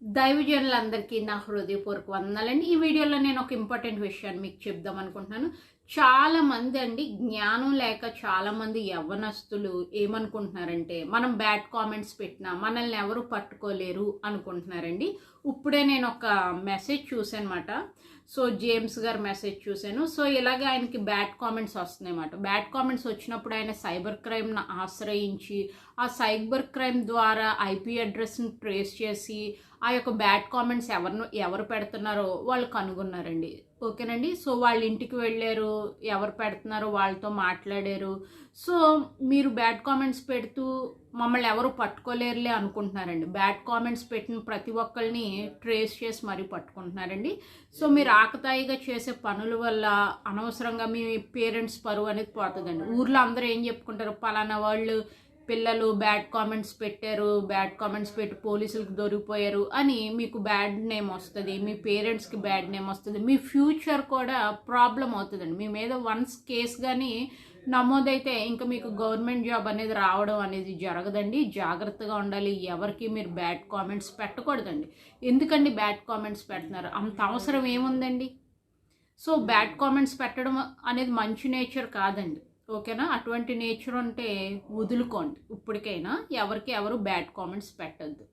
దైవజనులందరికీ నా హృదయపూర్వక వందనాలండి. ఈ వీడియోలో నేను ఒక ఇంపార్టెంట్ విషయాన్ని మీకు చెప్దాం అనుకుంటున్నాను. చాలామంది అండి జ్ఞానం లేక చాలామంది యవ్వనస్తులు ఏమనుకుంటున్నారంటే మనం బ్యాడ్ కామెంట్స్ పెట్టినా మనల్ని ఎవరు పట్టుకోలేరు అనుకుంటున్నారండి. ఇప్పుడే నేను ఒక మెసేజ్ చూసానమాట. సో జేమ్స్ గారు మెసేజ్ చూశాను. సో ఇలాగే ఆయనకి బ్యాడ్ కామెంట్స్ వస్తున్నాయన్నమాట. బ్యాడ్ కామెంట్స్ వచ్చినప్పుడు ఆయన సైబర్ క్రైమ్ను ఆశ్రయించి ఆ సైబర్ క్రైమ్ ద్వారా ఐపీ అడ్రస్ని ట్రేస్ చేసి ఆ యొక్క బ్యాడ్ కామెంట్స్ ఎవరు పెడుతున్నారో వాళ్ళు కనుగొన్నారండి. ఓకేనండి. సో వాళ్ళ ఇంటికి వెళ్ళారు, ఎవరు పెడుతున్నారో వాళ్ళతో మాట్లాడారు. సో మీరు బ్యాడ్ కామెంట్స్ పెడుతూ మమ్మల్ని ఎవరు పట్టుకోలేరులే అనుకుంటున్నారండి. బ్యాడ్ కామెంట్స్ పెట్టిన ప్రతి ఒక్కరిని ట్రేస్ చేసి మరీ పట్టుకుంటున్నారండి. సో మీరు ఆకతాయిగా చేసే పనుల వల్ల అనవసరంగా మీ పేరెంట్స్ పరువు అనేది పోతుందండి. ఊర్లో అందరూ ఏం చెప్పుకుంటారు, పలానా వాళ్ళు పిల్లలు బ్యాడ్ కామెంట్స్ పెట్టారు, బ్యాడ్ కామెంట్స్ పెట్టి పోలీసులకు దొరికిపోయారు అని మీకు బ్యాడ్ నేమ్ వస్తుంది, మీ పేరెంట్స్కి బ్యాడ్ నేమ్ వస్తుంది, మీ ఫ్యూచర్ కూడా ప్రాబ్లం అవుతుందండి. మీ మీద వన్స్ కేసు కానీ నమోదైతే ఇంకా మీకు గవర్నమెంట్ జాబ్ అనేది రావడం అనేది జరగదండి. జాగ్రత్తగా ఉండాలి. ఎవరికి మీరు బ్యాడ్ కామెంట్స్ పెట్టకూడదండి. ఎందుకండి బ్యాడ్ కామెంట్స్ పెడుతున్నారు? అంత అవసరం ఏముందండి? సో బ్యాడ్ కామెంట్స్ పెట్టడం అనేది మంచి నేచర్ కాదండి. ఓకేనా? అటువంటి నేచర్ ఉంటే వదులుకోండి. ఇప్పటికైనా ఎవరికి ఎవరు బ్యాడ్ కామెంట్స్ పెట్టద్దు.